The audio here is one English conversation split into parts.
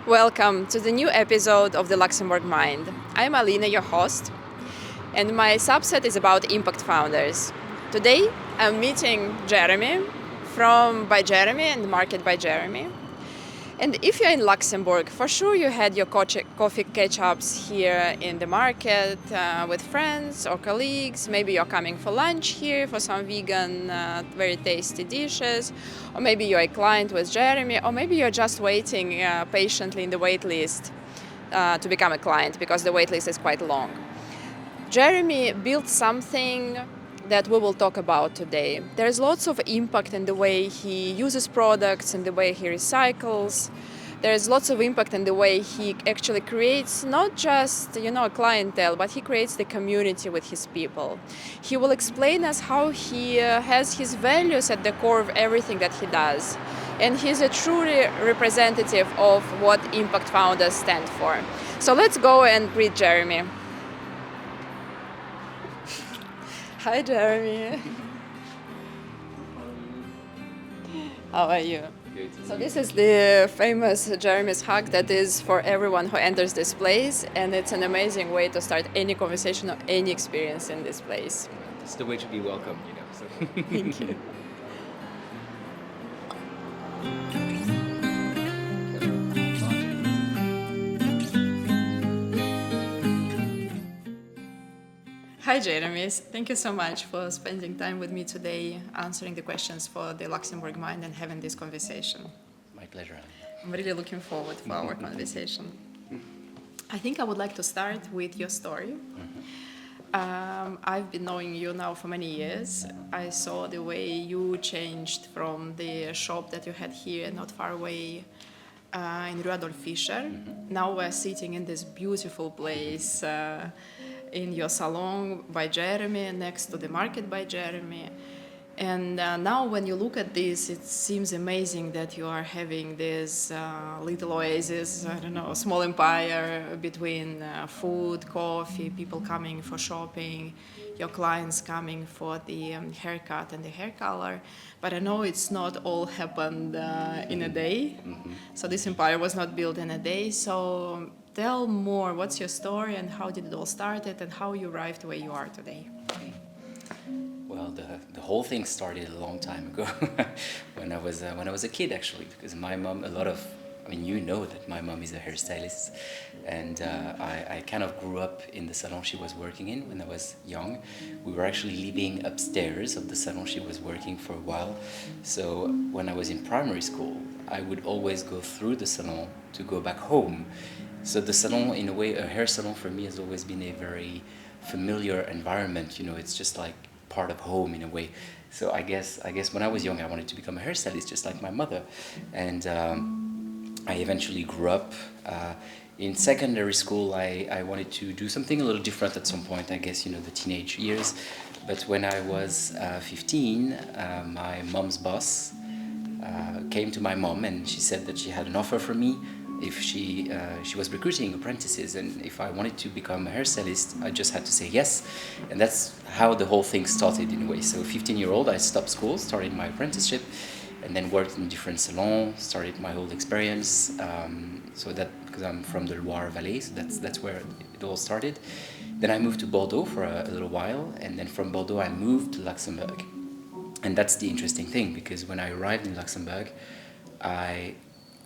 Welcome to the new episode of the Luxembourg Mind. I'm Alina, your host, and my subset is about impact founders. Today, I'm meeting Jérémy from By Jérémy and Market by Jérémy. And if you're in Luxembourg, for sure you had your coffee catch-ups here in the market with friends or colleagues. Maybe you're coming for lunch here for some vegan, very tasty dishes. Or maybe you're a client with Jérémy, or maybe you're just waiting patiently in the wait list to become a client because the wait list is quite long. Jérémy built something that we will talk about today. There's lots of impact in the way he uses products, in the way he recycles. There's lots of impact in the way he actually creates not just a clientele, but he creates the community with his people. He will explain us how he has his values at the core of everything that he does. And he's a truly representative of what impact founders stand for. So let's go and greet Jérémy. Hi, Jérémy. How are you? Good. So this is the famous Jérémy's hug that is for everyone who enters this place, and it's an amazing way to start any conversation or any experience in this place. It's the way to be welcome, So. Thank you. Hi, Jérémy. Thank you so much for spending time with me today, answering the questions for the Luxembourg Mind and having this conversation. My pleasure. I'm really looking forward for our conversation. I think I would like to start with your story. I've been knowing you now for many years. I saw the way you changed from the shop that you had here not far away in Rue Adolphe Fischer. Now we're sitting in this beautiful place in your Salon by Jérémy, next to the Market by Jérémy. And now when you look at this, it seems amazing that you are having this little oasis, small empire between food, coffee, people coming for shopping, your clients coming for the haircut and the hair color. But I know it's not all happened in a day. So this empire was not built in a day. So tell more, what's your story and how did it all started and how you arrived where you are today? Well, the whole thing started a long time ago, when I was a kid actually, because my mom, you know that my mom is a hairstylist, and I kind of grew up in the salon she was working in when I was young. We were actually living upstairs of the salon she was working for a while. So when I was in primary school, I would always go through the salon to go back home. So the salon, in a way, a hair salon for me has always been a very familiar environment. It's just like part of home in a way. So I guess when I was young, I wanted to become a hairstylist, just like my mother. And I eventually grew up. In secondary school, I wanted to do something a little different at some point, I guess, the teenage years. But when I was 15, my mom's boss came to my mom and she said that she had an offer for me if she was recruiting apprentices, and if I wanted to become a hairstylist, I just had to say yes. And that's how the whole thing started in a way. So 15-year-old, I stopped school, started my apprenticeship, and then worked in different salons, started my whole experience. So that, because I'm from the Loire Valley, so that's where it all started. Then I moved to Bordeaux for a little while, and then from Bordeaux I moved to Luxembourg. And that's the interesting thing, because when I arrived in Luxembourg,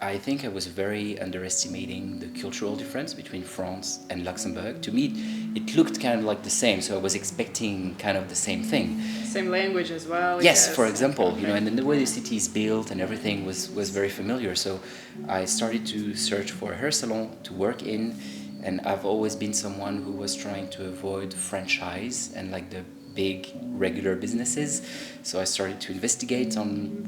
I think I was very underestimating the cultural difference between France and Luxembourg. To me, it looked kind of like the same, so I was expecting kind of the same thing. Same language as well. Yes, for example, and then the way the city is built and everything was very familiar. So I started to search for a hair salon to work in, and I've always been someone who was trying to avoid franchise and like the big regular businesses. So I started to investigate on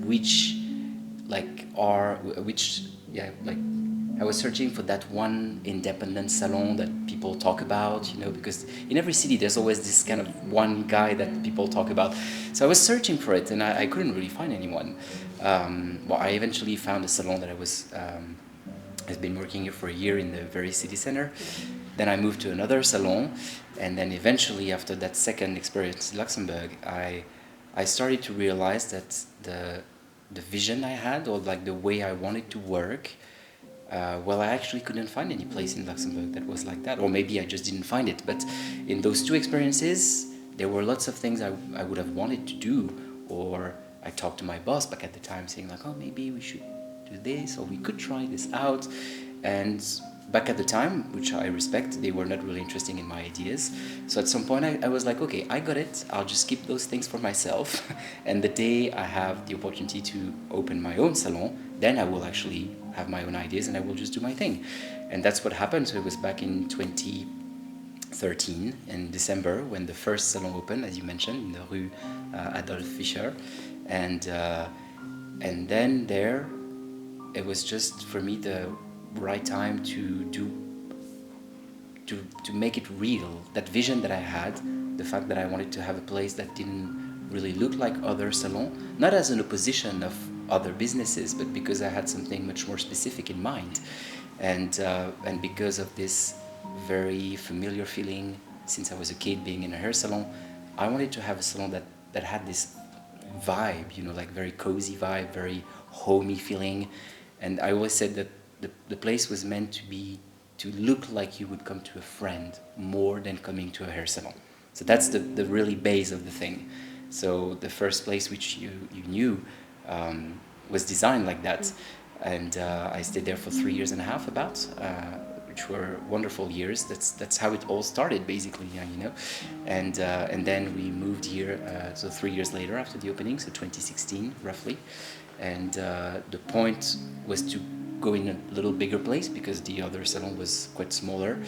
I was searching for that one independent salon that people talk about, because in every city there's always this kind of one guy that people talk about. So I was searching for it and I couldn't really find anyone. I eventually found a salon that I've been working here for a year in the very city center. Then I moved to another salon, and then eventually after that second experience in Luxembourg, I started to realize that the vision I had, or like the way I wanted to work, Well, I actually couldn't find any place in Luxembourg that was like that, or maybe I just didn't find it. But in those two experiences, there were lots of things I would have wanted to do, or I talked to my boss back at the time saying like, oh, maybe we should do this, or we could try this out. And back at the time, which I respect, they were not really interested in my ideas. So at some point I was like, okay, I got it. I'll just keep those things for myself. And the day I have the opportunity to open my own salon, then I will actually have my own ideas and I will just do my thing. And that's what happened. So it was back in 2013 in December when the first salon opened, as you mentioned, in the Rue Adolphe Fischer. And then there, it was just for me the right time to make it real. That vision that I had, the fact that I wanted to have a place that didn't really look like other salons, not as an opposition of other businesses, but because I had something much more specific in mind, and because of this very familiar feeling since I was a kid being in a hair salon, I wanted to have a salon that had this vibe, like very cozy vibe, very homey feeling. And I always said that the place was meant to look like you would come to a friend more than coming to a hair salon. So that's the really base of the thing. So the first place which you knew was designed like that. And I stayed there for 3 years and a half about, which were wonderful years. That's how it all started basically, And then we moved here, so 3 years later after the opening, so 2016 roughly. And the point was to go in a little bigger place because the other salon was quite smaller,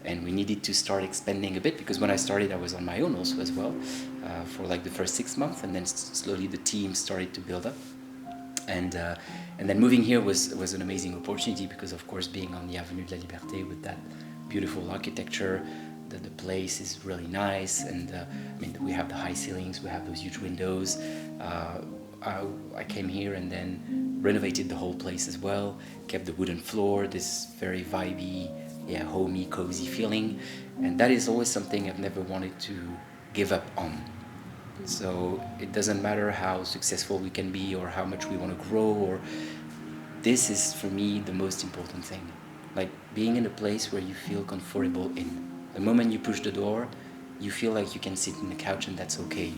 and we needed to start expanding a bit because when I started I was on my own also as well for like the first 6 months, and then slowly the team started to build up. And then moving here was an amazing opportunity because of course being on the Avenue de la Liberté with that beautiful architecture, the place is really nice, and we have the high ceilings, we have those huge windows. I came here and then renovated the whole place as well, kept the wooden floor, this very vibey, homey, cozy feeling, and that is always something I've never wanted to give up on. So it doesn't matter how successful we can be or how much we want to grow, or this is for me the most important thing. Like being in a place where you feel comfortable in. The moment you push the door, you feel like you can sit on the couch and that's okay,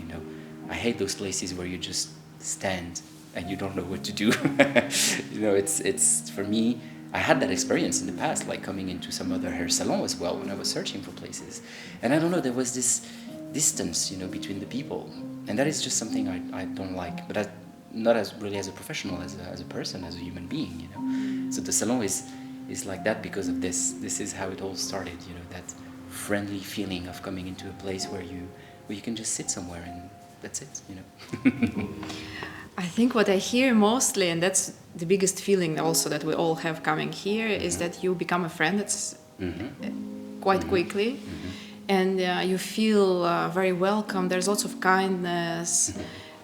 I hate those places where you just stand and you don't know what to do. It's for me, I had that experience in the past, like coming into some other hair salon as well when I was searching for places. And I don't know, there was this distance, between the people. And that is just something I don't like, but not as really as a professional, as a person, as a human being, So the salon is like that because of this. This is how it all started, that friendly feeling of coming into a place where you can just sit somewhere and that's it, I think what I hear mostly, and that's the biggest feeling also that we all have coming here, is that you become a friend that's quite quickly, and you feel very welcome. There's lots of kindness.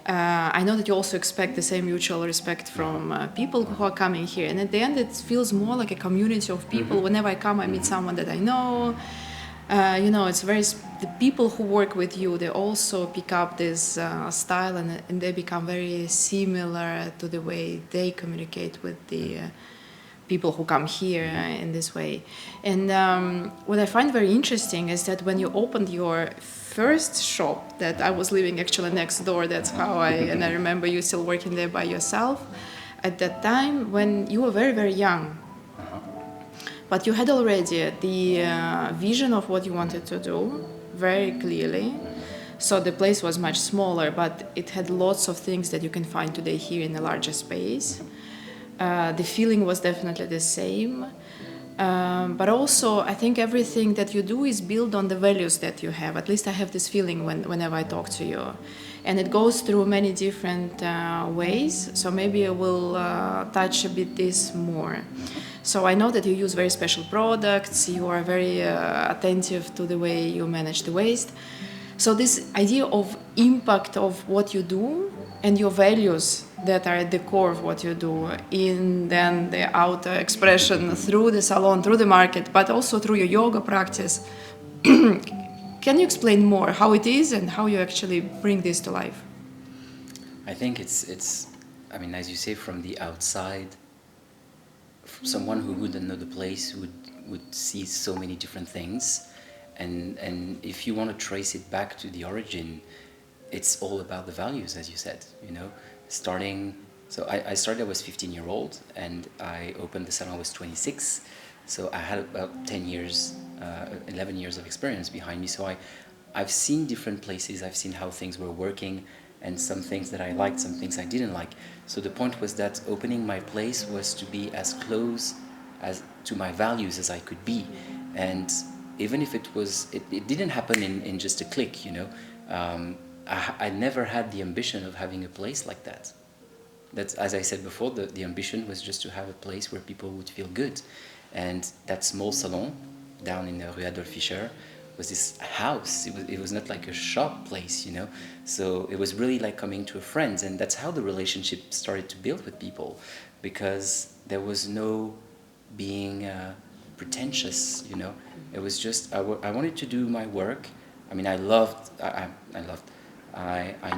I know that you also expect the same mutual respect from people who are coming here, and at the end it feels more like a community of people. Whenever I come, I meet someone that I know. It's the people who work with you, they also pick up this style and they become very similar to the way they communicate with the people who come here in this way. And what I find very interesting is that when you opened your first shop, that I was living actually next door, that's how and I remember you still working there by yourself at that time when you were very, very young. But you had already the vision of what you wanted to do very clearly. So the place was much smaller, but it had lots of things that you can find today here in a larger space. The feeling was definitely the same. But also, I think everything that you do is built on the values that you have. At least I have this feeling whenever I talk to you. And it goes through many different ways. So maybe I will touch a bit this more. So I know that you use very special products, you are very attentive to the way you manage the waste. So this idea of impact of what you do and your values that are at the core of what you do in then the outer expression through the salon, through the market, but also through your yoga practice. Can you explain more how it is and how you actually bring this to life? I think it's as you say, from the outside, someone who wouldn't know the place would see so many different things, and if you want to trace it back to the origin, it's all about the values, as you said. Starting. So I started. I was 15-year-old, and I opened the salon. I was 26, so I had about 10 years, 11 years of experience behind me. So I've seen different places. I've seen how things were working, and some things that I liked, some things I didn't like. So the point was that opening my place was to be as close as to my values as I could be, and even if it didn't happen in just a click. I never had the ambition of having a place like that. That's, as I said before, the ambition was just to have a place where people would feel good. And that small salon down in the Rue Adolphe Fischer was this house. It was not like a shop place, So it was really like coming to a friend. And that's how the relationship started to build with people, because there was no being pretentious, It was just, I wanted to do my work. I mean, I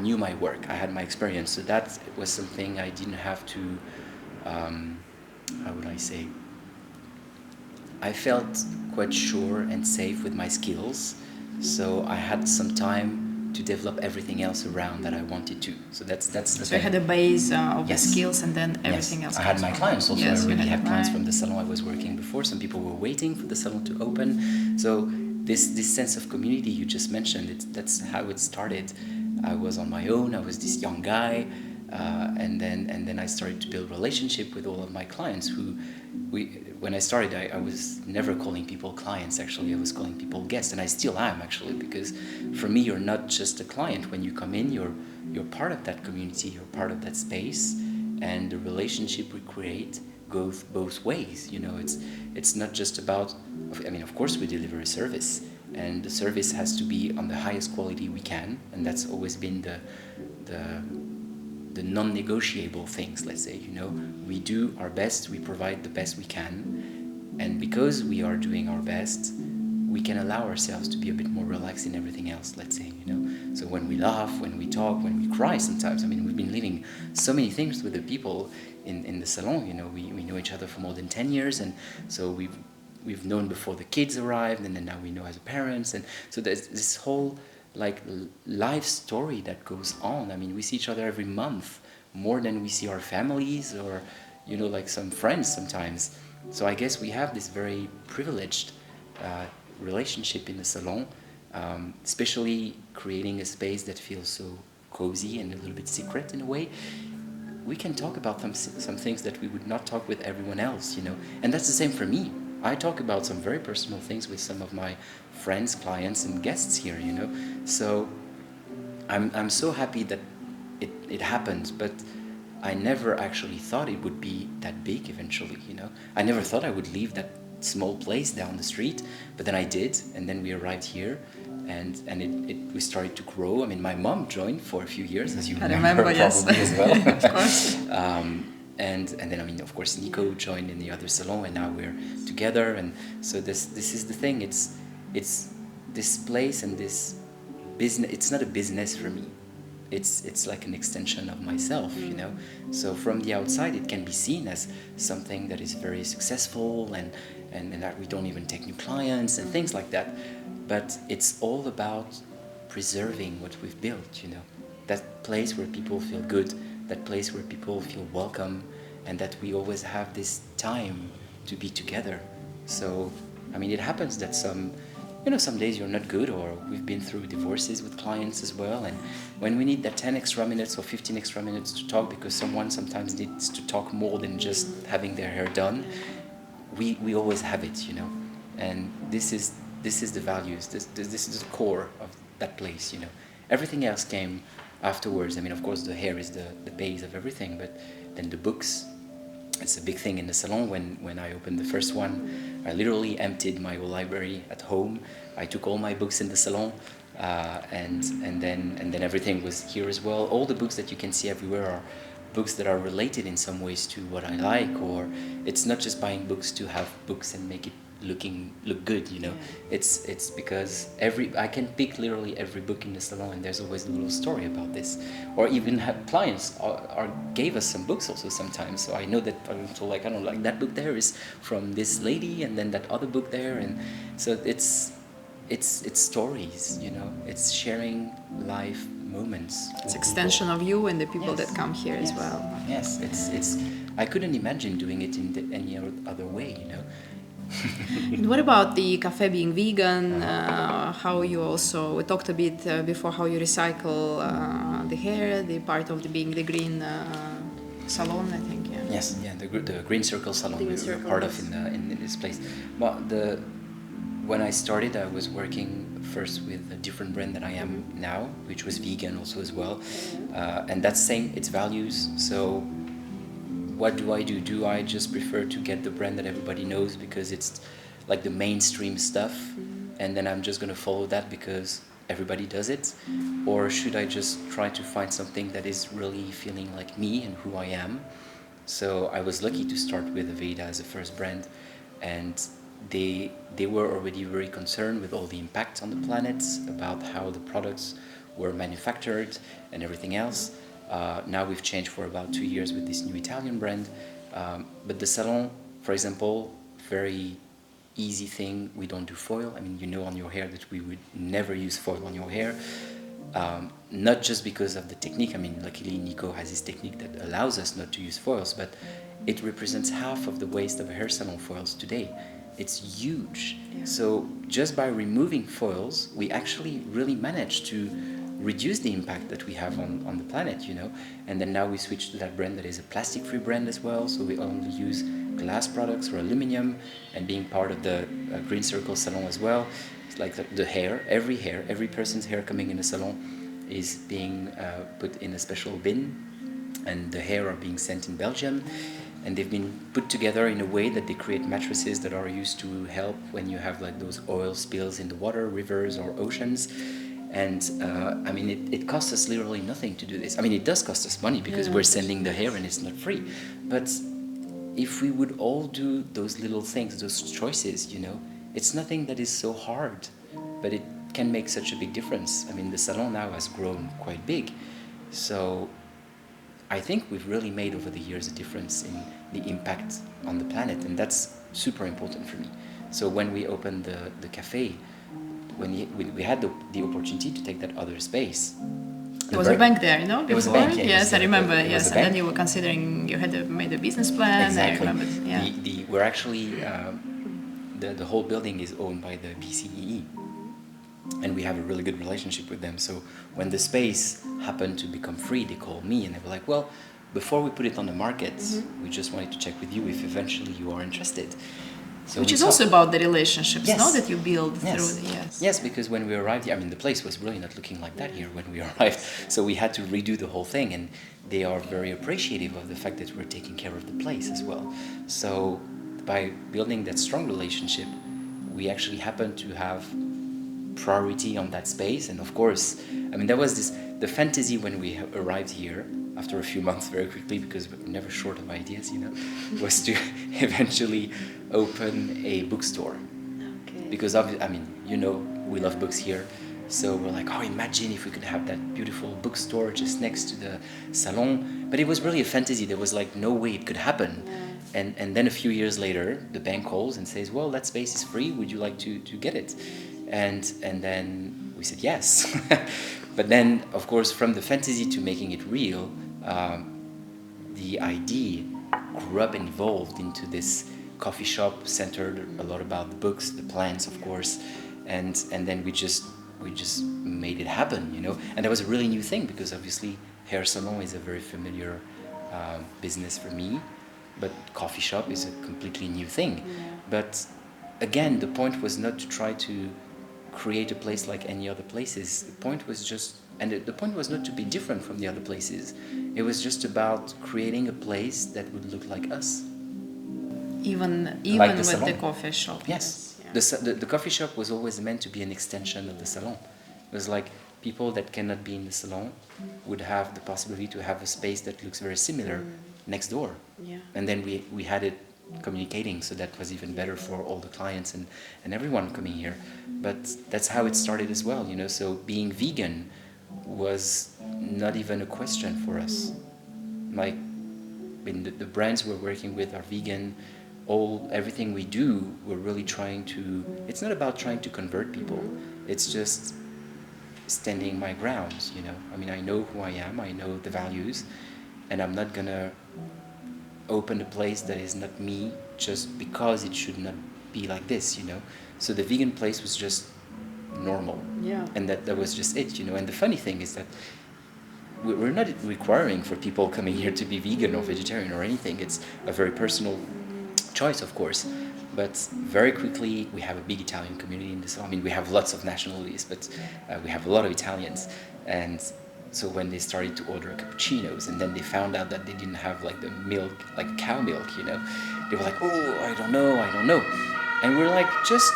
knew my work. I had my experience, so that was something I didn't have to. How would I say? I felt quite sure and safe with my skills, so I had some time to develop everything else around that I wanted to. So that's the So thing. you had a base of the Yes. skills, and then everything else. I had my clients also. Yes, I already you had clients from client. the salon I was working before. Some people were waiting for the salon to open. So this sense of community you just mentioned, that's how it started. I was on my own. I was this young guy, and then I started to build relationship with all of my clients. When I started, I was never calling people clients. Actually, I was calling people guests, and I still am actually, because for me, you're not just a client. When you come in, you're part of that community. You're part of that space, and the relationship we create goes both ways. It's not just about. I mean, of course, we deliver a service, and the service has to be on the highest quality we can, and that's always been the non-negotiable things. Let's say, we do our best, we provide the best we can, and because we are doing our best, we can allow ourselves to be a bit more relaxed in everything else. Let's say, So when we laugh, when we talk, when we cry, sometimes. I mean, we've been living so many things with the people in the salon. We know each other for more than 10 years, and so we've known before the kids arrived, and then now we know as parents, and so there's this whole life story that goes on. I mean, we see each other every month more than we see our families or some friends sometimes. So I guess we have this very privileged relationship in the salon, especially creating a space that feels so cozy and a little bit secret in a way. We can talk about some things that we would not talk with everyone else, and that's the same for me. I talk about some very personal things with some of my friends, clients, and guests here, So I'm so happy that it happened, but I never actually thought it would be that big eventually, I never thought I would leave that small place down the street, but then I did, and then we arrived here, and we started to grow. I mean, my mom joined for a few years, as you remember probably yes. as well. Of course. And then, I mean, of course, Nico joined in the other salon, and now we're together. And so this is the thing. It's this place and this business. It's not a business for me. It's like an extension of myself, So from the outside, it can be seen as something that is very successful, and that we don't even take new clients and things like that. But it's all about preserving what we've built, That place where people feel good, that place where people feel welcome, and that we always have this time to be together. So, I mean, it happens that some days you're not good, or we've been through divorces with clients as well, and when we need that 10 extra minutes or 15 extra minutes to talk, because someone sometimes needs to talk more than just having their hair done, we always have it, And this is the values, this is the core of that place, Everything else came afterwards. I mean, of course, the hair is the base of everything, but then the books, it's a big thing in the salon. When I opened the first one, I literally emptied my whole library at home. I took all my books in the salon, and then everything was here as well. All the books that you can see everywhere are books that are related in some ways to what I like, or it's not just buying books to have books and make it look good, you know. It's because I can pick literally every book in the salon, and there's always a little story about this, or even have clients gave us some books also sometimes. So I know that like I don't like that book there is from this lady, and then that other book there, and so it's stories, you know. It's sharing life moments. It's extension of you and the people that come here as well. Yes, it's. I couldn't imagine doing it in any other way, you know. And what about the cafe being vegan? How you also, we talked a bit before how you recycle the hair, the part of being the green salon, I think. Yeah. Yes, yeah, the Green Circle Salon we were part of in this place. Well, when I started, I was working first with a different brand that I am now, which was vegan also as well, and that's same its values. So what do? Do I just prefer to get the brand that everybody knows because it's like the mainstream stuff, and then I'm just going to follow that because everybody does it? Or should I just try to find something that is really feeling like me and who I am? So I was lucky to start with Aveda as a first brand, and they were already very concerned with all the impact on the planet, about how the products were manufactured and everything else. Now we've changed for about 2 years with this new Italian brand. But the salon, for example, very easy thing, we don't do foil. I mean, you know on your hair that we would never use foil on your hair. Not just because of the technique. I mean, luckily Nico has his technique that allows us not to use foils, but it represents half of the waste of hair salon foils today. It's huge. Yeah. So just by removing foils, we actually really managed to reduce the impact that we have on the planet, you know. And then now we switched to that brand that is a plastic-free brand as well, so we only use glass products or aluminum, and being part of the Green Circle Salon as well. It's like the hair, every person's hair coming in the salon is being put in a special bin, and the hair are being sent in Belgium, and they've been put together in a way that they create mattresses that are used to help when you have like those oil spills in the water, rivers or oceans. And I mean, it costs us literally nothing to do this. I mean, it does cost us money because we're sending the hair and it's not free. But if we would all do those little things, those choices, you know, it's nothing that is so hard, but it can make such a big difference. I mean, the salon now has grown quite big. So I think we've really made over the years a difference in the impact on the planet, and that's super important for me. So when we opened the cafe, when we had the opportunity to take that other space. There was a bank there, you know, before? There was a bank, yeah. Yes, I remember, yes. And then you were considering, you had made a business plan. Exactly. I remember, yeah. We're actually, the whole building is owned by the BCEE, and we have a really good relationship with them. So when the space happened to become free, they called me and they were like, well, before we put it on the market, we just wanted to check with you if eventually you are interested. So which is also about the relationships, yes. That you build yes. through the yes. Yes, because when we arrived here, I mean, the place was really not looking like that here when we arrived. So we had to redo the whole thing, and they are very appreciative of the fact that we're taking care of the place as well. So by building that strong relationship, we actually happened to have priority on that space. And of course, I mean, there was the fantasy when we arrived here, after a few months very quickly, because we're never short of ideas, you know, was to eventually open a bookstore. Okay. Because, I mean, you know, we love books here. So we're like, oh, imagine if we could have that beautiful bookstore just next to the salon. But it was really a fantasy. There was like no way it could happen. Yeah. And then a few years later, the bank calls and says, well, that space is free. Would you like to get it? And then we said yes. But then, of course, from the fantasy to making it real, the idea grew up and evolved into this coffee shop centered a lot about the books, the plants, of course, and then we just made it happen, you know. And that was a really new thing because obviously hair salon is a very familiar business for me, but coffee shop is a completely new thing. Yeah. But again, the point was not to try to create a place like any other places. The point was just, and the point was not to be different from the other places. It was just about creating a place that would look like us. Even like with salon. The coffee shop. Yes. Yeah. The coffee shop was always meant to be an extension of the salon. It was like people that cannot be in the salon would have the possibility to have a space that looks very similar next door. Yeah. And then we had it communicating, so that was even better for all the clients and everyone coming here. But that's how it started as well, you know. So being vegan was not even a question for us. Like, in the brands we're working with are vegan. Everything we do, we're really trying to. It's not about trying to convert people. It's just standing my grounds, you know. I mean, I know who I am. I know the values, and I'm not gonna open a place that is not me just because it should not be like this, you know. So the vegan place was just normal, and that was just it, you know. And the funny thing is that we're not requiring for people coming here to be vegan or vegetarian or anything. It's a very personal choice, of course, but very quickly we have a big Italian community in this. I mean, we have lots of nationalities, but we have a lot of Italians. And so when they started to order cappuccinos, and then they found out that they didn't have like the milk, like cow milk, you know, they were like, oh, I don't know. And we're like, just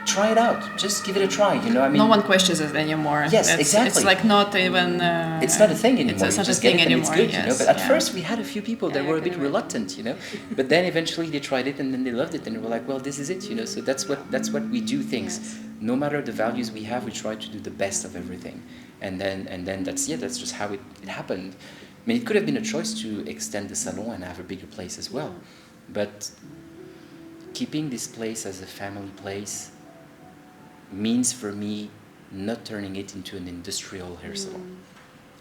try it out. Just give it a try, you know. I mean, no one questions it anymore. Yes, exactly. It's like not even. It's not a thing anymore. It's not just a thing get it anymore. And it's good, yes, you know. But at first, we had a few people that were a bit reluctant, you know. But then eventually they tried it and then they loved it and they were like, well, this is it, you know. So that's what we do things. Yes. No matter the values we have, we try to do the best of everything. And then that's just how it happened. I mean, it could have been a choice to extend the salon and have a bigger place as well, but keeping this place as a family place means for me not turning it into an industrial hair salon.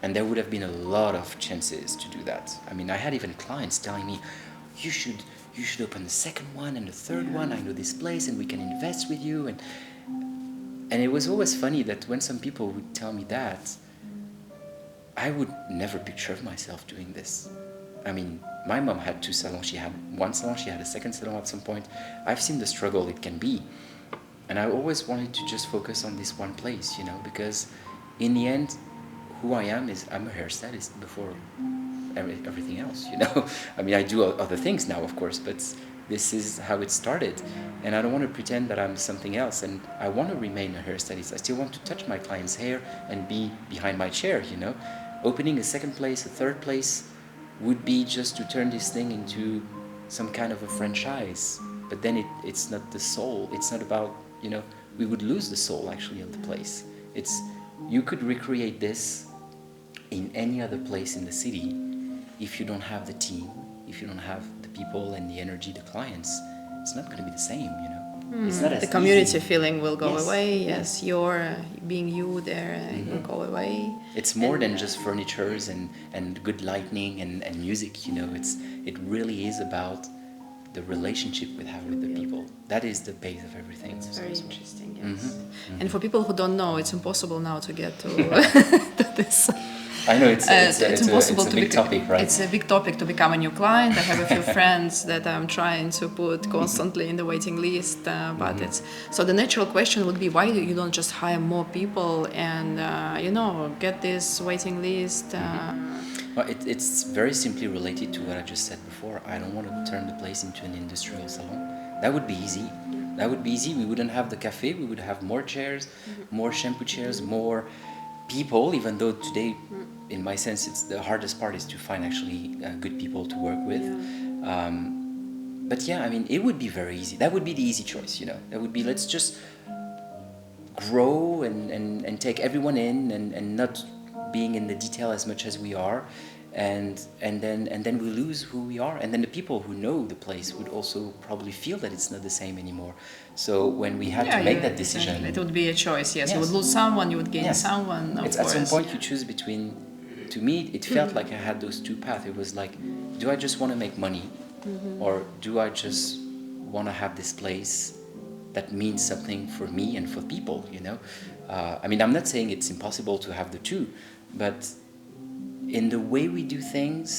And there would have been a lot of chances to do that. I mean, I had even clients telling me, you should open the second one and the third one. I know this place and we can invest with you. And it was always funny that when some people would tell me that, I would never picture myself doing this. I mean, my mom had 2 salons. She had one salon, she had a second salon at some point. I've seen the struggle it can be. And I always wanted to just focus on this one place, you know, because in the end, who I am is I'm a hairstylist before everything else, you know. I mean, I do other things now, of course, but this is how it started. And I don't want to pretend that I'm something else. And I want to remain a hairstylist. I still want to touch my client's hair and be behind my chair, you know. Opening a second place, a third place would be just to turn this thing into some kind of a franchise. But then it's not the soul. It's not about, you know, we would lose the soul actually of the place. You could recreate this in any other place in the city if you don't have the team, if you don't have the people and the energy, the clients. It's not going to be the same, you know. It's not as the community easy. Feeling will go Yes, away. Yes, yes. You're being you there will go away. It's more than just furnitures and good lighting and music, you know. It really is about the relationship we have with the people. That is the base of everything. It's very interesting, yes. Mm-hmm. And for people who don't know, it's impossible now to get to, to this. I know it's impossible a to big topic, right? It's a big topic to become a new client. I have a few friends that I'm trying to put constantly in the waiting list, but it's so the natural question would be, why do you don't just hire more people and get this waiting list? Well, it's very simply related to what I just said before. I don't want to turn the place into an industrial salon. That would be easy. That would be easy. We wouldn't have the cafe. We would have more chairs, more shampoo chairs, more people, even though today, in my sense, it's the hardest part is to find actually good people to work with. But yeah, I mean, it would be very easy. That would be the easy choice, you know. That would be, let's just grow and take everyone in and not being in the detail as much as we are. And then we lose who we are. And then the people who know the place would also probably feel that it's not the same anymore. So when we had to make that decision... Exactly. It would be a choice, yes. You would lose someone, you would gain someone, of course. At some point you choose between... To me, it felt like I had those two paths. It was like, do I just want to make money? Or do I just want to have this place that means something for me and for people, you know? I mean, I'm not saying it's impossible to have the two, but... in the way we do things,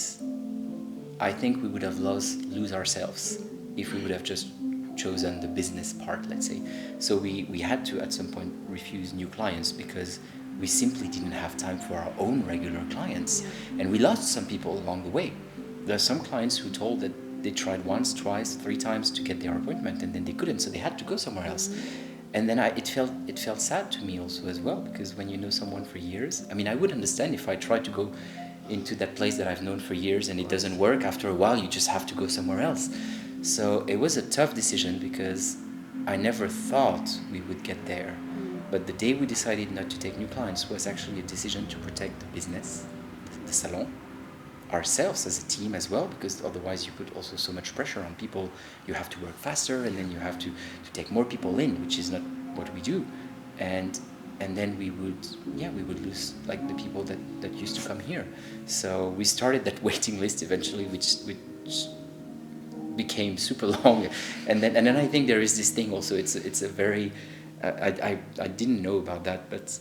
I think we would have lose ourselves if we would have just chosen the business part, let's say. So we had to, at some point, refuse new clients because we simply didn't have time for our own regular clients. And we lost some people along the way. There are some clients who told that they tried once, twice, 3 times to get their appointment, and then they couldn't, so they had to go somewhere else. And then it felt sad to me also as well, because when you know someone for years, I mean, I would understand if I tried to go into that place that I've known for years and it doesn't work. After a while, you just have to go somewhere else. So it was a tough decision because I never thought we would get there. But the day we decided not to take new clients was actually a decision to protect the business, the salon, ourselves as a team as well, because otherwise you put also so much pressure on people. You have to work faster, and then you have to take more people in, which is not what we do. And then we would lose like the people that used to come here. So we started that waiting list eventually, which became super long. And then I think there is this thing also, it's a very I didn't know about that, but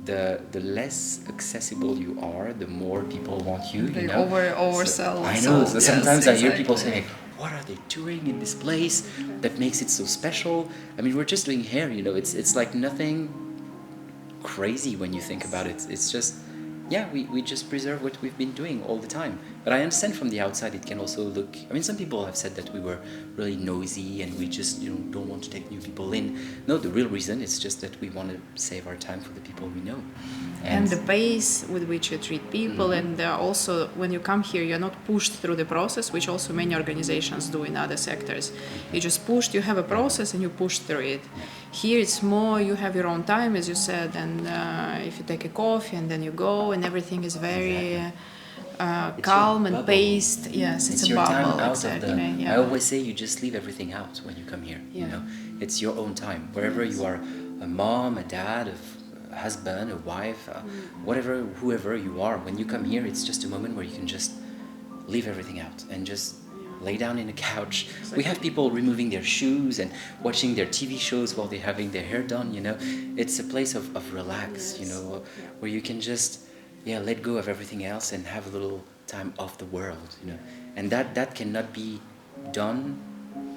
the less accessible you are, the more people want you. They you know? oversell. I know. So yes, sometimes I hear exactly. people saying, "What are they doing in this place that makes it so special?" I mean, we're just doing hair. You know, it's like nothing crazy when you think about it. It's just, we just preserve what we've been doing all the time. But I understand from the outside it can also look, I mean, some people have said that we were really noisy and we just don't want to take new people in. No, the real reason is just that we want to save our time for the people we know. And the pace with which you treat people, and also when you come here, you're not pushed through the process, which also many organizations do in other sectors. You just pushed, you have a process and you push through it. Here it's more, you have your own time, as you said, and if you take a coffee and then you go, and everything is very calm and paced. Yes, it's a your time bubble. out Exactly. of the, Yeah. I always say you just leave everything out when you come here. Yeah. You know, it's your own time. Wherever you are, a mom, a dad, a husband, a wife, whatever, whoever you are, when you come here, it's just a moment where you can just leave everything out and just lay down in a couch. We have people removing their shoes and watching their TV shows while they're having their hair done. You know, it's a place of relax. You know, where you can just let go of everything else and have a little time off the world. You know, and that cannot be done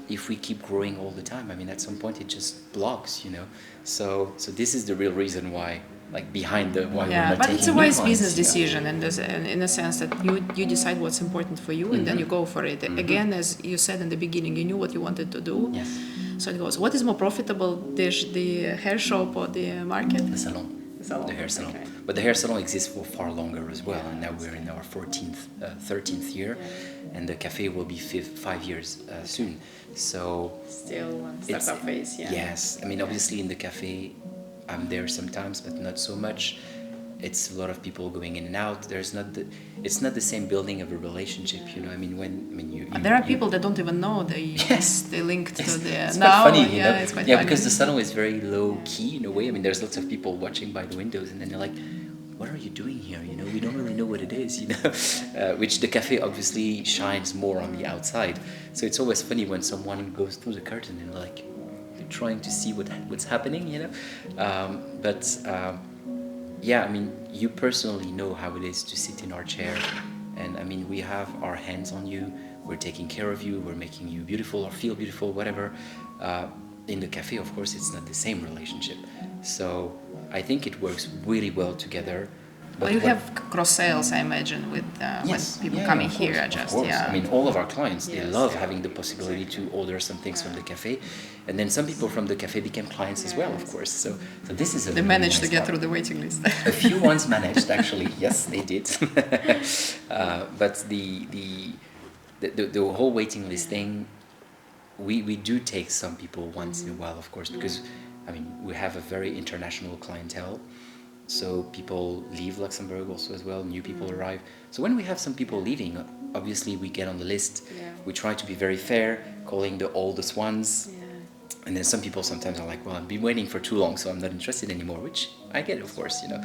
if we keep growing all the time. I mean, at some point it just blocks. You know, so this is the real reason why. Like behind the why we're not but taking it's a new wise clients, business you know? decision, and in a sense that you decide what's important for you, and then you go for it. Again, as you said in the beginning, you knew what you wanted to do. Yes. So it goes. What is more profitable, the hair shop or the market? The salon. The hair salon. Okay. But the hair salon exists for far longer as well, and now we're in our 13th year, and the cafe will be 5 years soon. So Still it's- startup phase. Yeah. Yes, I mean obviously in the cafe, I'm there sometimes, but not so much. It's a lot of people going in and out. It's not the same building of a relationship, you know. I mean, you There are people that don't even know they linked to the It's now. quite funny, you know. It's quite funny. Because the salon is very low key in a way. I mean, there's lots of people watching by the windows, and then they're like, "What are you doing here? You know, we don't really know what it is, you know." Which the cafe obviously shines more on the outside. So it's always funny when someone goes through the curtain and like they're trying to see what's happening, you know. I mean, you personally know how it is to sit in our chair, and I mean, we have our hands on you. We're taking care of you. We're making you beautiful or feel beautiful, whatever. In the cafe, of course, it's not the same relationship. So I think it works really well together. But you have cross sales, I imagine, with when people coming of here. course, Just of course. I mean, all of our clients, they Yes. love having the possibility to order some things from the cafe, and then some people from the cafe became clients as well, of course. So this is a they really managed to nice get part. through the waiting list. A few ones managed, actually. Yes, they did. But the whole waiting list thing, we do take some people once in a while, of course, because I mean we have a very international clientele. So people leave Luxembourg also as well. New people arrive. So when we have some people leaving, obviously we get on the list. Yeah. We try to be very fair, calling the oldest ones. Yeah. And then some people sometimes are like, well, I've been waiting for too long, so I'm not interested anymore, which I get, of course, you know.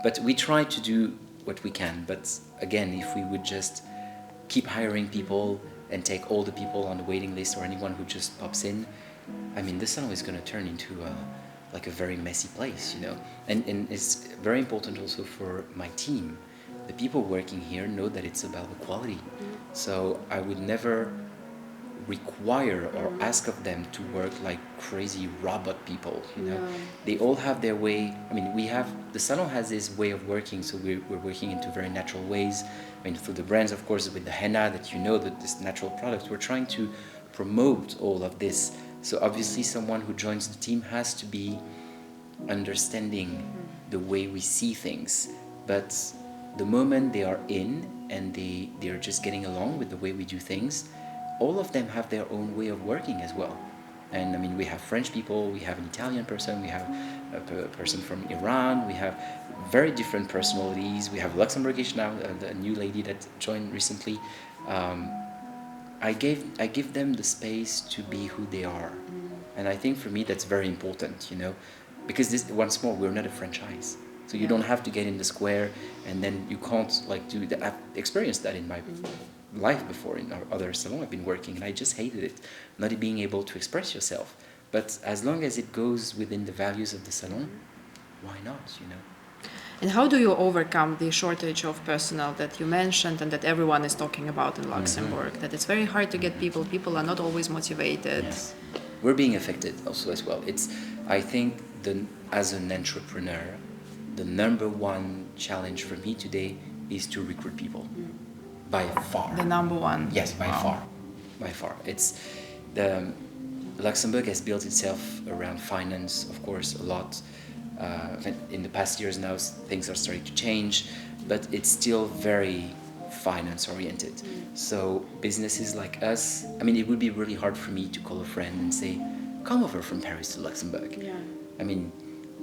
But we try to do what we can. But again, if we would just keep hiring people and take all the people on the waiting list or anyone who just pops in, I mean, the salon is going to turn into like a very messy place, you know. And it's very important also for my team. The people working here know that it's about the quality. So I would never require or ask of them to work like crazy robot people, you know. No. They all have their way. I mean, the salon has this way of working, so we're working into very natural ways. I mean, through the brands, of course, with the henna that you know, that this natural product, we're trying to promote all of this. So obviously someone who joins the team has to be understanding the way we see things. But the moment they are in and they're just getting along with the way we do things, all of them have their own way of working as well. And I mean, we have French people, we have an Italian person, we have a person from Iran, we have very different personalities. We have Luxembourgish now, the new lady that joined recently. I give them the space to be who they are. And I think for me that's very important, you know, because this, once more, we're not a franchise. So you don't have to get in the square and then you can't like do that. I've experienced that in my life before in our other salon I've been working, and I just hated it, not being able to express yourself. But as long as it goes within the values of the salon, why not, you know? And how do you overcome the shortage of personnel that you mentioned and that everyone is talking about in Luxembourg? That it's very hard to get people. People are not always motivated. Yes. We're being affected also as well. It's, I think, as an entrepreneur, the number one challenge for me today is to recruit people. By far. The number one. Yes, by Wow. far. By far. It's the Luxembourg has built itself around finance, of course, a lot. In the past years now, things are starting to change, but it's still very finance oriented. So businesses like us, I mean, it would be really hard for me to call a friend and say, come over from Paris to Luxembourg. Yeah. I mean,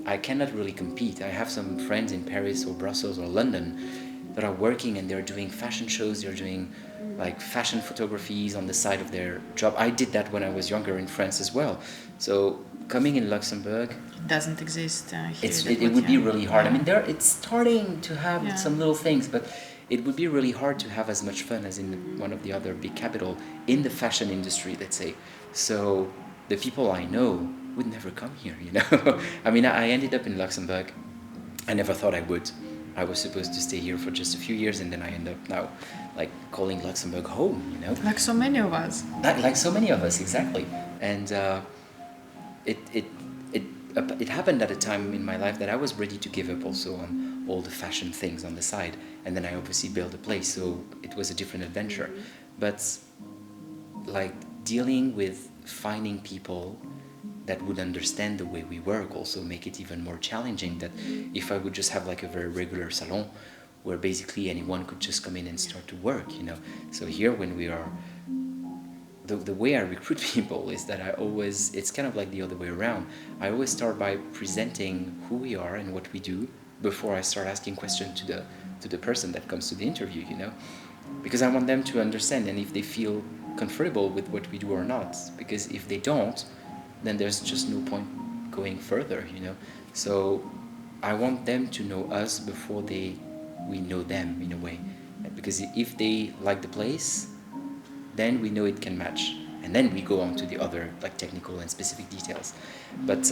I cannot really compete. I have some friends in Paris or Brussels or London that are working and they're doing fashion shows, they're doing like fashion photographies on the side of their job. I did that when I was younger in France as well. So coming in Luxembourg, It doesn't exist here. it would be really hard. I mean, it's starting to have Yeah. some little things, but it would be really hard to have as much fun as in one of the other big capital in the fashion industry, let's say. So the people I know would never come here, you know. I mean, I ended up in Luxembourg. I never thought I would. I was supposed to stay here for just a few years, and then I end up now like calling Luxembourg home, you know. Like so many of us. Like so many of us, exactly. And it happened at a time in my life that I was ready to give up also on all the fashion things on the side, and then I obviously built a place, so it was a different adventure. But like dealing with finding people that would understand the way we work also make it even more challenging. That if I would just have like a very regular salon where basically anyone could just come in and start to work, you know. So here when we are, the way I recruit people is that it's kind of like the other way around. I always start by presenting who we are and what we do before I start asking questions to the person that comes to the interview, you know. Because I want them to understand and if they feel comfortable with what we do or not. Because if they don't, then there's just no point going further, you know. So I want them to know us before we know them in a way. Because if they like the place, then we know it can match. And then we go on to the other like technical and specific details. But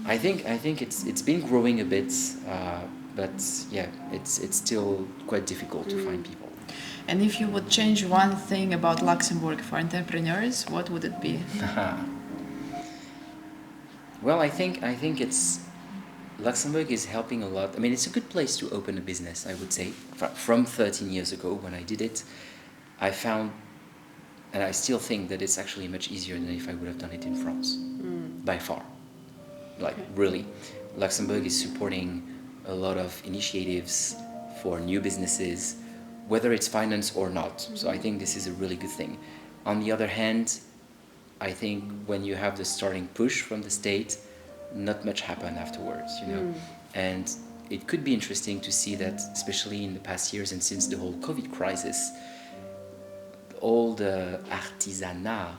I think it's been growing a bit, but yeah, it's still quite difficult to find people. And if you would change one thing about Luxembourg for entrepreneurs, what would it be? Well, I think it's Luxembourg is helping a lot. I mean, it's a good place to open a business, I would say. From 13 years ago when I did it, I found, and I still think that it's actually much easier than if I would have done it in France, by far. Like, really. Luxembourg is supporting a lot of initiatives for new businesses, whether it's finance or not. So I think this is a really good thing. On the other hand, I think when you have the starting push from the state, not much happened afterwards, you know. And it could be interesting to see that, especially in the past years and since the whole COVID crisis, all the artisanat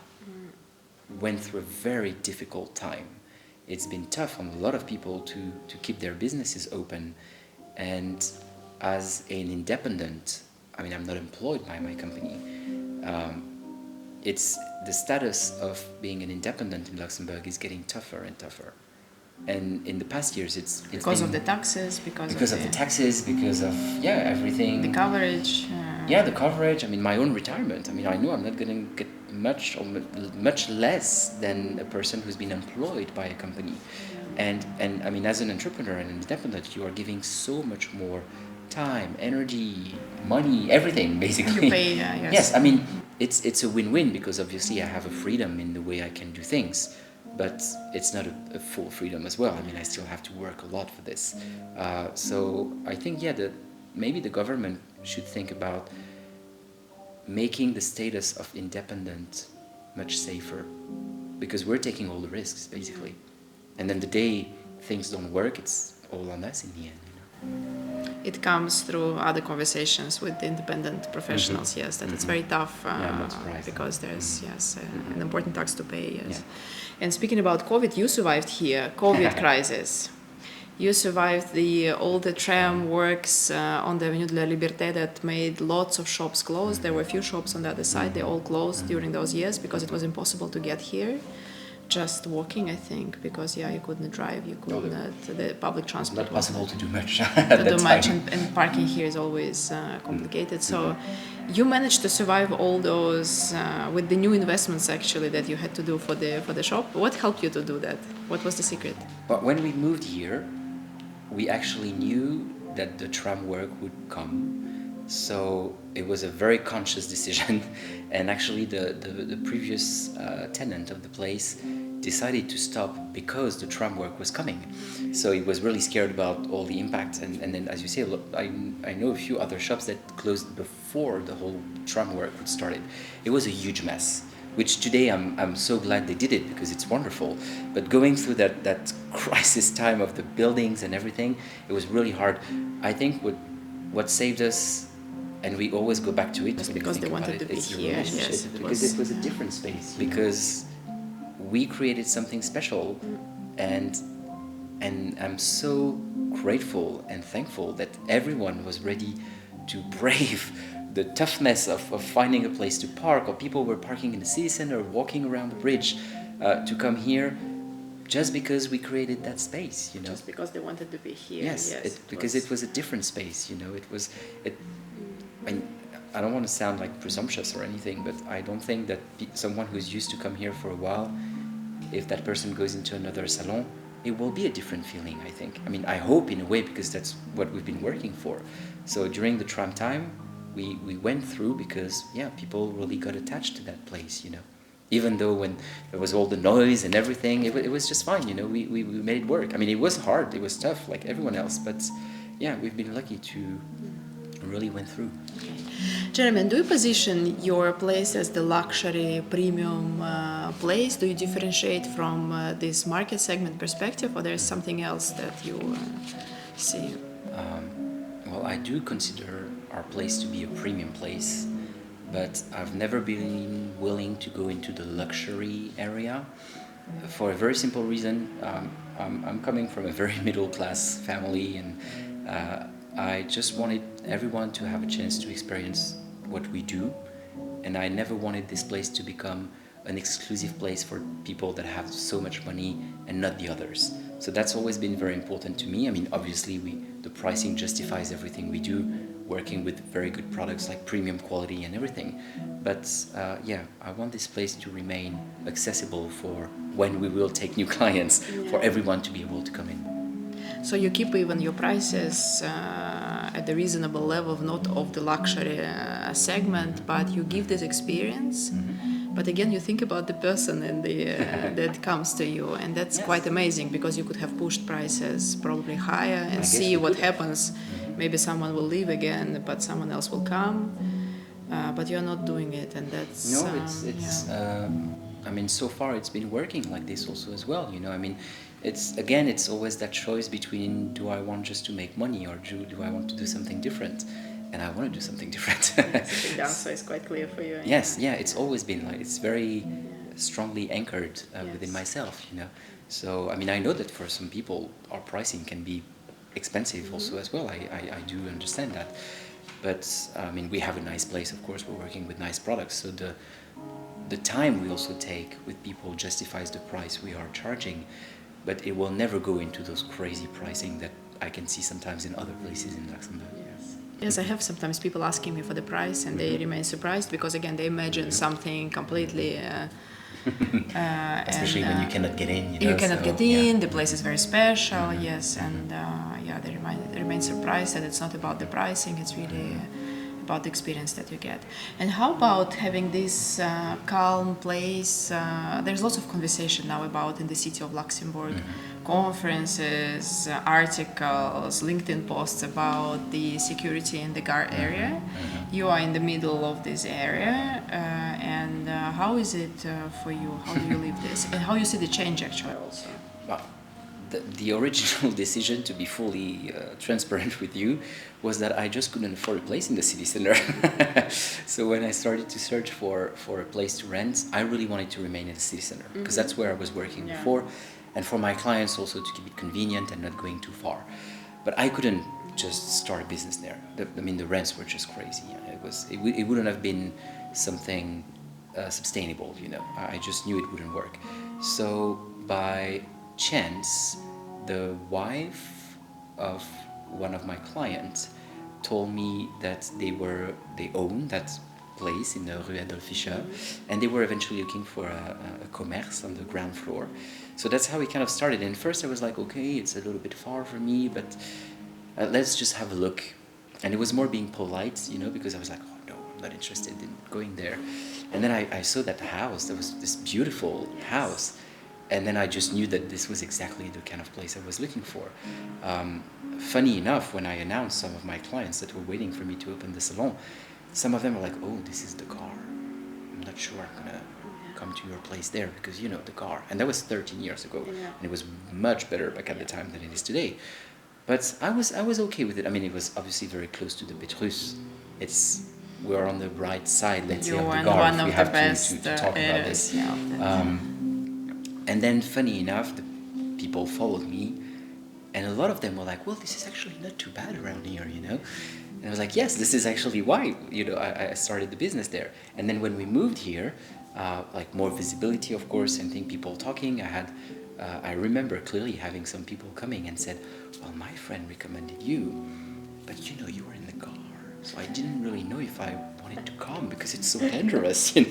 went through a very difficult time. It's been tough on a lot of people to keep their businesses open. And as an independent, I mean, I'm not employed by my company. It's the status of being an independent in Luxembourg is getting tougher and tougher. And in the past years, it's Because been, of the taxes, because of the taxes, because of everything. the coverage. Yeah, the coverage. I mean, my own retirement. I mean, I know I'm not going to get much less than a person who's been employed by a company. And I mean, as an entrepreneur and independent, you are giving so much more time, energy, money, everything, basically. You pay, yes. Yes, I mean, it's a win-win because obviously I have a freedom in the way I can do things, but it's not a full freedom as well. I mean, I still have to work a lot for this. So I think, maybe the government should think about making the status of independent much safer, because we're taking all the risks basically, and then the day things don't work, it's all on us in the end. It comes through other conversations with the independent professionals, yes, that it's very tough I'm not surprised. because there's, an important tax to pay, yes. And speaking about COVID, you survived here, COVID crisis. You survived all the tram works on the Avenue de la Liberté that made lots of shops close. There were a few shops on the other side, they all closed during those years because it was impossible to get here. Just walking, I think, because you couldn't drive, you could not. The public transport Not possible to do much. To do much, and parking here is always complicated. So, you managed to survive all those with the new investments actually that you had to do for the shop. What helped you to do that? What was the secret? But when we moved here, we actually knew that the tram work would come. So it was a very conscious decision, and actually the previous tenant of the place decided to stop because the tram work was coming. So he was really scared about all the impact, and then, as you say, I know a few other shops that closed before the whole tram work would started. It was a huge mess, which today I'm so glad they did it because it's wonderful. But going through that crisis time of the buildings and everything, it was really hard. I think what saved us, and we always go back to it just because they wanted to be here. Yes, because it was a different space. Because we created something special, and I'm so grateful and thankful that everyone was ready to brave the toughness of finding a place to park, or people were parking in the city center, walking around the bridge to come here, just because we created that space, Just because they wanted to be here. Yes, because it was a different space, I don't want to sound like presumptuous or anything, but I don't think that someone who's used to come here for a while, if that person goes into another salon, it will be a different feeling, I think. I mean, I hope in a way, because that's what we've been working for. So during the tram time, we went through because, people really got attached to that place, Even though when there was all the noise and everything, it was just fine, we made it work. I mean, it was hard, it was tough, like everyone else, but we've been lucky to really went through. Okay. Jérémy, do you position your place as the luxury premium place? Do you differentiate from this market segment perspective, or there's something else that you see? Well, I do consider our place to be a premium place, but I've never been willing to go into the luxury area for a very simple reason. I'm coming from a very middle class family, and I just wanted everyone to have a chance to experience what we do, and I never wanted this place to become an exclusive place for people that have so much money and not the others. So that's always been very important to me. I mean, obviously the pricing justifies everything we do, working with very good products like premium quality and everything. But I want this place to remain accessible for when we will take new clients, for everyone to be able to come in. So you keep even your prices at the reasonable level, not of the luxury segment, but you give this experience. Mm-hmm. But again, you think about the person and that comes to you, and that's quite amazing, because you could have pushed prices probably higher and see what happens. Mm-hmm. Maybe someone will leave again, but someone else will come. But you're not doing it, and that's... No, it's I mean, so far it's been working like this also as well, I mean, it's always that choice between, do I want just to make money, or do I want to do something different? And I want to do something different. I think the answer is quite clear for you. Yes, it's always been like, it's very strongly anchored within myself, So, I mean, I know that for some people, our pricing can be expensive also as well. I do understand that. But, I mean, we have a nice place, of course, we're working with nice products. So the time we also take with people justifies the price we are charging, but it will never go into those crazy pricing that I can see sometimes in other places in Luxembourg. Yes, I have sometimes people asking me for the price, and they remain surprised because, again, they imagine something completely... Especially when you cannot get in. You cannot get in, the place is very special, yes, and they remain surprised that it's not about the pricing, it's really about the experience that you get. And how about having this calm place? There's lots of conversation now about in the city of Luxembourg, conferences, articles, LinkedIn posts about the security in the Gare area. You are in the middle of this area, and how is it for you? How do you live this, and how you see the change actually also? Well, the original decision, to be fully transparent with you, was that I just couldn't afford a place in the city center. So when I started to search for a place to rent, I really wanted to remain in the city center because that's where I was working before, and for my clients also to keep it convenient and not going too far. But I couldn't just start a business there. The rents were just crazy. It wouldn't have been something sustainable, I just knew it wouldn't work. So by chance, the wife of one of my clients told me that they own that place in the Rue Adolphe Fischer, and they were eventually looking for a commerce on the ground floor. So that's how we kind of started. And first I was like, okay, it's a little bit far for me, but let's just have a look. And it was more being polite, because I was like, oh no, I'm not interested in going there. And then I saw that house. There was this beautiful house. And then I just knew that this was exactly the kind of place I was looking for. Funny enough, when I announced some of my clients that were waiting for me to open the salon, some of them were like, oh, this is the Gare. I'm not sure I'm going to come to your place there because the Gare. And that was 13 years ago. And it was much better back at the time than it is today. But I was okay with it. It was obviously very close to the Pétrus. We're on the right side, let's say, of the Gare if we have to talk about this. And then, funny enough, the people followed me, and a lot of them were like, well, this is actually not too bad around here, And I was like, yes, this is actually why, I started the business there. And then when we moved here, more visibility, of course, and people talking, I remember clearly having some people coming and said, well, my friend recommended you, but you were in the Gare. So I didn't really know if I wanted to come because it's so dangerous, and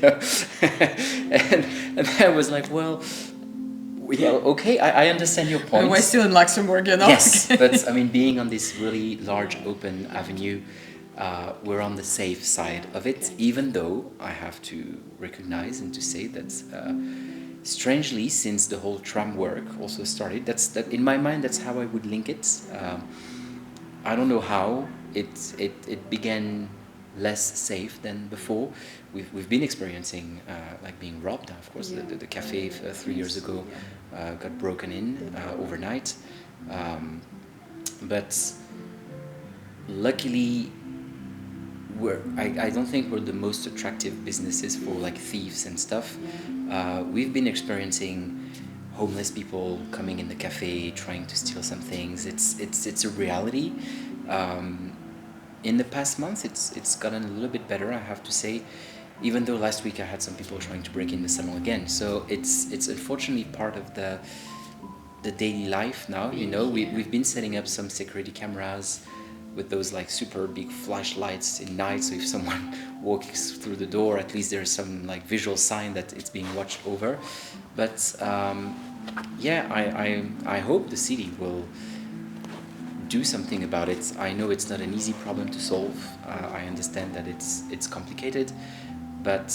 I was like, well, yeah, okay, I understand your point. We're still in Luxembourg, Yes, but being on this really large open avenue, we're on the safe side of it, even though I have to recognize and to say that strangely, since the whole tram work also started, that in my mind, that's how I would link it. I don't know how it began less safe than before. We've been experiencing being robbed. Of course, the cafe 3 years ago got broken in overnight, but luckily I don't think we're the most attractive businesses for thieves and stuff. We've been experiencing homeless people coming in the cafe trying to steal some things. It's a reality. In the past month, it's gotten a little bit better, I have to say, even though last week I had some people trying to break in the salon again. So it's unfortunately part of the daily life now. We've been setting up some security cameras with those super big flashlights in night, so if someone walks through the door, at least there's some visual sign that it's being watched over. But I hope the city will do something about it. I know it's not an easy problem to solve. I understand that it's complicated, but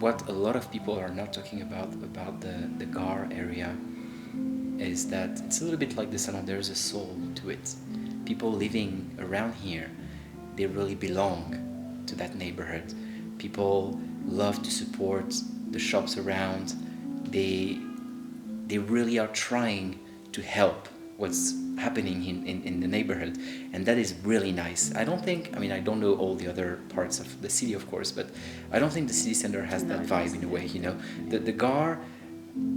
what a lot of people are not talking about the Gare area is that it's a little bit like the Salon. There's a soul to it. People living around here, they really belong to that neighborhood. People love to support the shops around. They really are trying to help what's happening in the neighborhood, and that is really nice. I don't know all the other parts of the city, of course, but I don't think the city center has that vibe in a way. The Gare,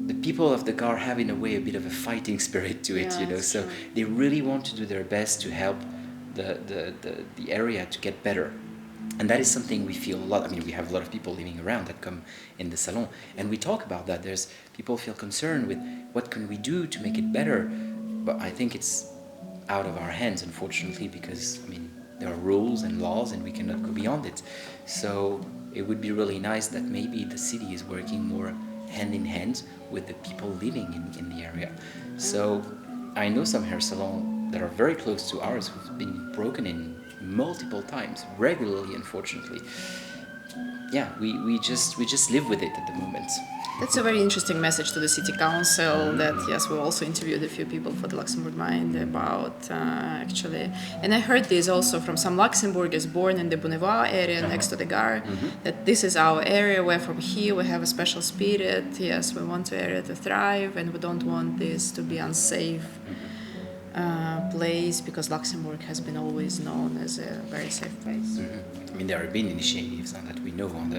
the people of the Gare have in a way a bit of a fighting spirit to it. So true. They really want to do their best to help the area to get better. And that is something we feel a lot. We have a lot of people living around that come in the salon, and we talk about that. There's people feel concerned with what can we do to make it better. But I think it's out of our hands, unfortunately, because there are rules and laws and we cannot go beyond it. So it would be really nice that maybe the city is working more hand in hand with the people living in the area. So I know some hair salons that are very close to ours who've been broken in multiple times, regularly, unfortunately. Yeah, we just live with it at the moment. That's a very interesting message to the city council that, yes, we also interviewed a few people for the Luxembourg Mind about actually, and I heard this also from some Luxembourgers born in the Bonnevoie area next to the Gare, that this is our area where from here we have a special spirit, yes, we want the area to thrive and we don't want this to be unsafe place because Luxembourg has been always known as a very safe place. I mean, there have been initiatives that we know on.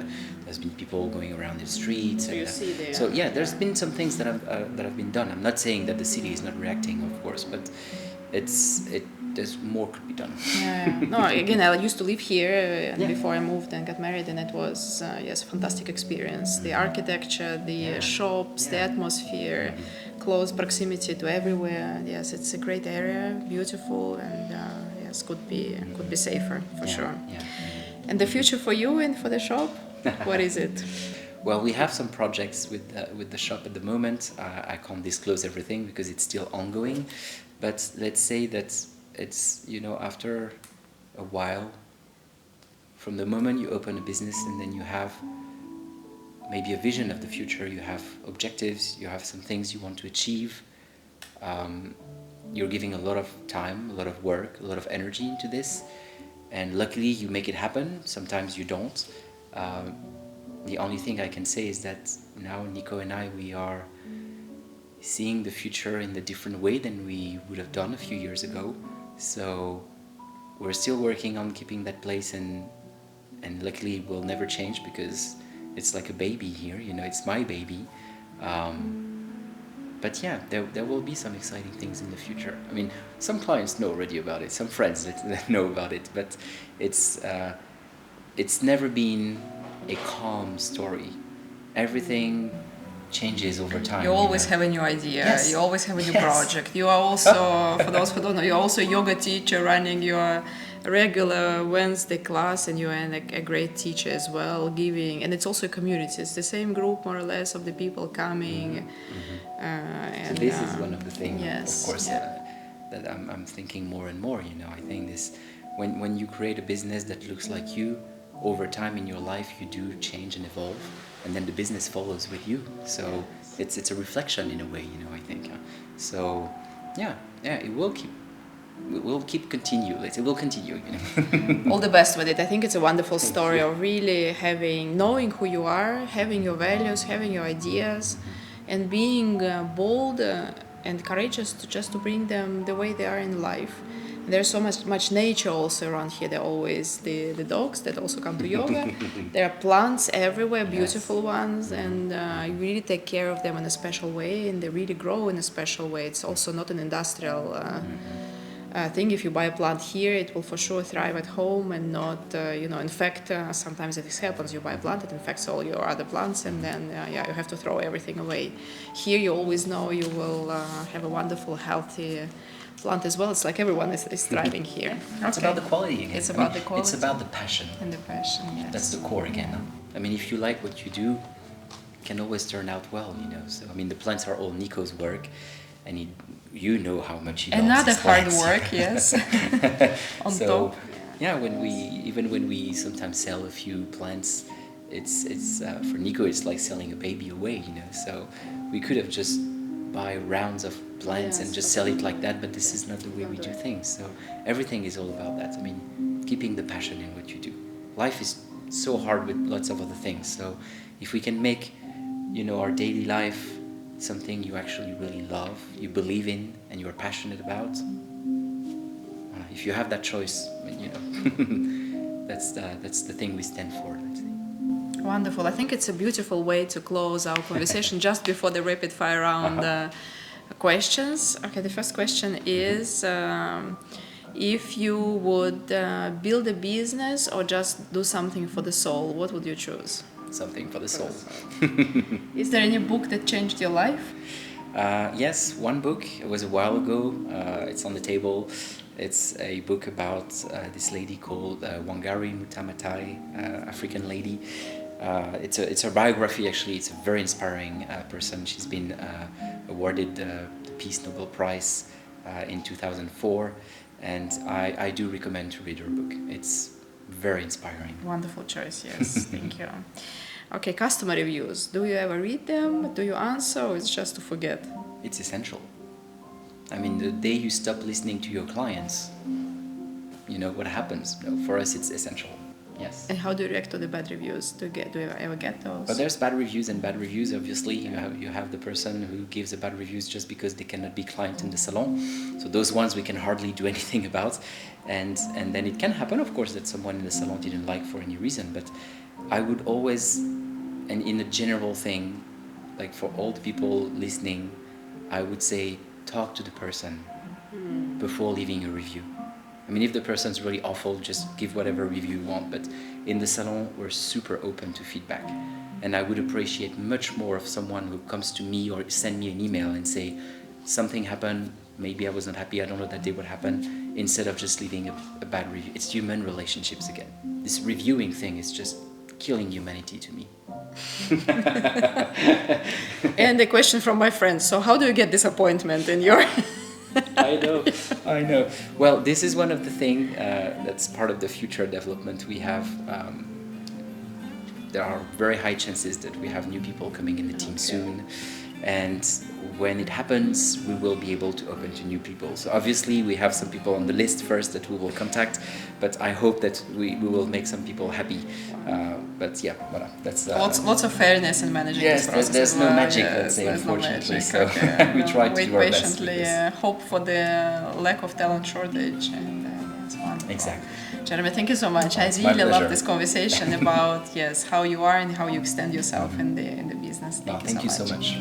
There's been people going around the streets. So you see there. So yeah, there's been some things that have been done. I'm not saying that the city is not reacting, of course, but there's more could be done. Yeah. No, again, I used to live here and before I moved and got married, and it was yes, a fantastic experience. The architecture, the shops, the atmosphere, close proximity to everywhere. Yes, it's a great area, beautiful, and yes, could be safer for sure. Yeah. And the future for you and for the shop, what is it? Well, we have some projects with the shop at the moment. I can't disclose everything because it's still ongoing, but let's say that it's, after a while, from the moment you open a business and then you have maybe a vision of the future, you have objectives, you have some things you want to achieve, you're giving a lot of time, a lot of work, a lot of energy into this, and luckily you make it happen. Sometimes you don't. The only thing I can say is that now Nico and I, we are seeing the future in a different way than we would have done a few years ago. So we're still working on keeping that place, and luckily it will never change because it's like a baby here, it's my baby. But yeah, there will be some exciting things in the future. I mean, some clients know already about it, some friends that know about it, but it's never been a calm story. Everything changes over time. You always have a new idea. Yes. You always have a new project. You are also, for those who don't know, you're also a yoga teacher running your regular Wednesday class, and you're a great teacher as well, giving, and it's also a community. It's the same group more or less of the people coming. And this is one of the things, yes, of course, that I'm thinking more and more. I think this, when you create a business that looks like you, over time in your life you do change and evolve, and then the business follows with you. So it's a reflection in a way, I think. So yeah, it will continue. It will continue. All the best with it. I think it's a wonderful story of really knowing who you are, having your values, having your ideas, and being bold and courageous to bring them the way they are in life. There's so much nature also around here. There are always the dogs that also come to yoga. There are plants everywhere, beautiful ones, and you really take care of them in a special way, and they really grow in a special way. It's also not an industrial thing. If you buy a plant here, it will for sure thrive at home and not, infect. Sometimes this happens. You buy a plant, it infects all your other plants, and then you have to throw everything away. Here, you always know you will have a wonderful, healthy plant as well. It's like everyone is thriving here. It's about the quality again. It's about the quality. It's about the passion. And the passion, yes. That's the core again. I mean, if you like what you do, it can always turn out well, So, I mean, the plants are all Nico's work, and you know how much he loves another his hard plants. work, yes. On so, top. Yeah, when we sometimes sell a few plants, it's for Nico it's like selling a baby away, So we could have just buy rounds of plants and just sell it like that, but this is not the way we do things. So everything is all about that. I mean, keeping the passion in what you do. Life is so hard with lots of other things. So if we can make, our daily life something you actually really love, you believe in, and you're passionate about, if you have that choice, that's the thing we stand for, let's say. Wonderful. I think it's a beautiful way to close our conversation just before the rapid fire round questions. Okay, the first question is, if you would build a business or just do something for the soul, what would you choose? Something for the soul. Is there any book that changed your life? Yes, one book. It was a while ago. It's on the table. It's a book about this lady called Wangari Maathai, African lady. It's a biography, actually. It's a very inspiring person. She's been awarded the Peace Nobel Prize in 2004, and I do recommend to read her book. It's very inspiring. Wonderful choice, yes. Thank you. Okay, customer reviews. Do you ever read them? Do you answer, or it's just to forget? It's essential. I mean, the day you stop listening to your clients, you know what happens. No, for us, it's essential. Yes. And how do you react to the bad reviews? Do you ever get those? But there's bad reviews and bad reviews. Obviously, you have the person who gives the bad reviews just because they cannot be client in the salon. So those ones we can hardly do anything about, and then it can happen, of course, that someone in the salon didn't like for any reason. But I would always, and in a general thing, like for all the people listening, I would say talk to the person before leaving a review. I mean, if the person's really awful, just give whatever review you want. But in the salon, we're super open to feedback. And I would appreciate much more of someone who comes to me or send me an email and say, something happened, maybe I was not happy, I don't know that day what happened, instead of just leaving a bad review. It's human relationships again. This reviewing thing is just killing humanity to me. And a question from my friend. So how do you get disappointment in your... I know. Well, this is one of the things that's part of the future development we have. There are very high chances that we have new people coming in the team soon. And when it happens, we will be able to open to new people. So obviously we have some people on the list first that we will contact, but I hope that we will make some people happy. But yeah, voilà, that's... lots of fairness in managing this process. There's no magic, let's say, unfortunately. So we try to do our best. Wait patiently, hope for the lack of talent shortage, and that's wonderful. Exactly. Jérémy, thank you so much. I really love this conversation about how you are and how you extend yourself in the business. Thank you so much.